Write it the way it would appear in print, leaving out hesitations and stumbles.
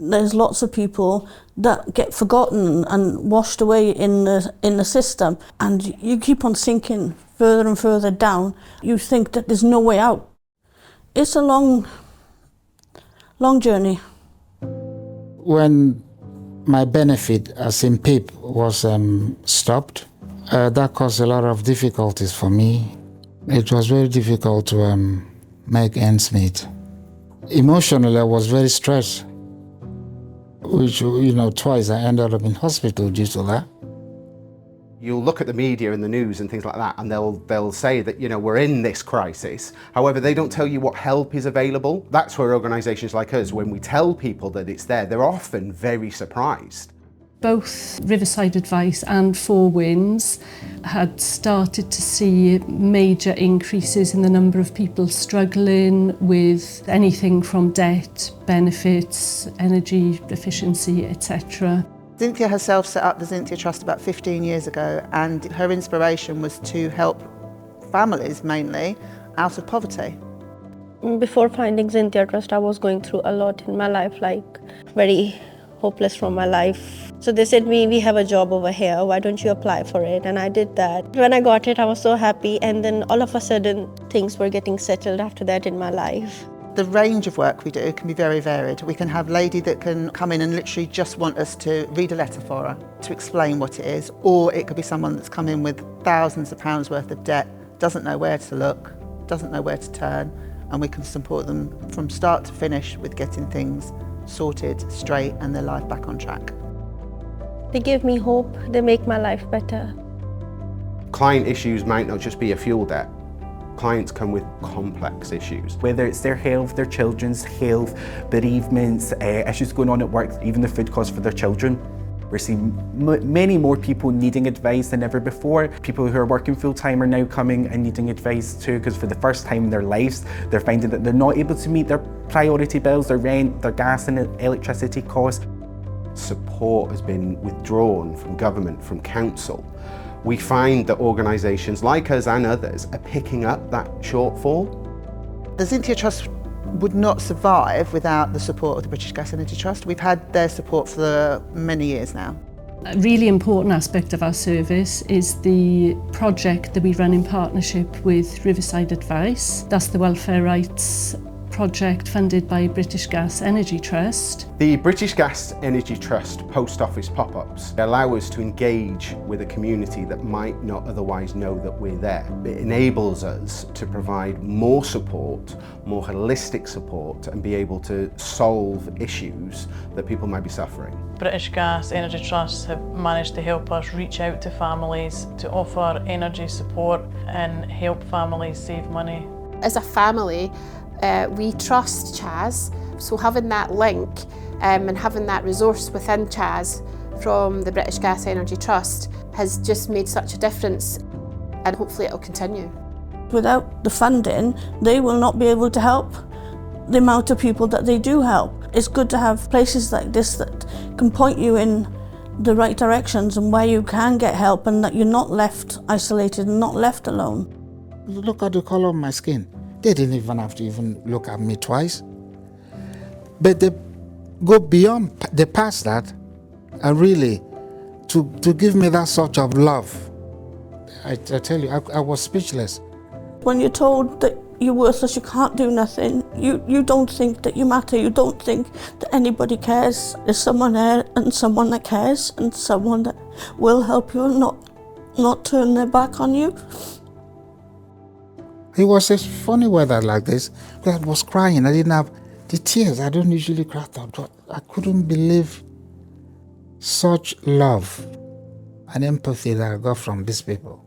There's lots of people that get forgotten and washed away in the system, and you keep on sinking further and further down. You think that there's no way out. It's a long journey. When my benefit as in PIP was stopped, that caused a lot of difficulties for me. It was very difficult to make ends meet. Emotionally, I was very stressed, which, twice I ended up in hospital due to that. You'll look at the media and the news and things like that, and they'll say that, we're in this crisis. However, they don't tell you what help is available. That's where organisations like us, when we tell people that it's there, they're often very surprised. Both Riverside Advice and Four Winds had started to see major increases in the number of people struggling with anything from debt, benefits, energy efficiency, etc. Cynthia herself set up the Cynthia Trust about 15 years ago, and her inspiration was to help families mainly out of poverty. Before finding Cynthia Trust, I was going through a lot in my life, very hopeless from my life. So they said, we have a job over here, why don't you apply for it? And I did that. When I got it, I was so happy, and then all of a sudden things were getting settled after that in my life. The range of work we do can be very varied. We can have a lady that can come in and literally just want us to read a letter for her, to explain what it is, or it could be someone that's come in with thousands of pounds worth of debt, doesn't know where to look, doesn't know where to turn, and we can support them from start to finish with getting things sorted, straight, and their life back on track. They give me hope, they make my life better. Client issues might not just be a fuel debt. Clients come with complex issues. Whether it's their health, their children's health, bereavements, issues going on at work, even the food costs for their children. We're seeing many more people needing advice than ever before. People who are working full-time are now coming and needing advice too, because for the first time in their lives, they're finding that they're not able to meet their priority bills, their rent, their gas and electricity costs. Support has been withdrawn from government, from council. We find that organisations like us and others are picking up that shortfall. The Cynthia Trust would not survive without the support of the British Gas Energy Trust. We've had their support for many years now. A really important aspect of our service is the project that we run in partnership with Riverside Advice. That's the welfare rights project funded by British Gas Energy Trust. The British Gas Energy Trust post office pop-ups allow us to engage with a community that might not otherwise know that we're there. It enables us to provide more support, more holistic support, and be able to solve issues that people might be suffering. British Gas Energy Trust have managed to help us reach out to families, to offer energy support and help families save money. As a family, we trust Chas, so having that link and having that resource within Chas from the British Gas Energy Trust has just made such a difference, and hopefully it'll continue. Without the funding, they will not be able to help the amount of people that they do help. It's good to have places like this that can point you in the right directions and where you can get help, and that you're not left isolated and not left alone. Look at the color of my skin. They didn't even have to look at me twice. But they go beyond, they pass that, and really, to give me that sort of love. I tell you, I was speechless. When you're told that you're worthless, you can't do nothing, you don't think that you matter, you don't think that anybody cares. There's someone there, and someone that cares, and someone that will help you and not turn their back on you. It was a funny weather like this, because I was crying. I didn't have the tears. I don't usually cry, but I couldn't believe such love and empathy that I got from these people.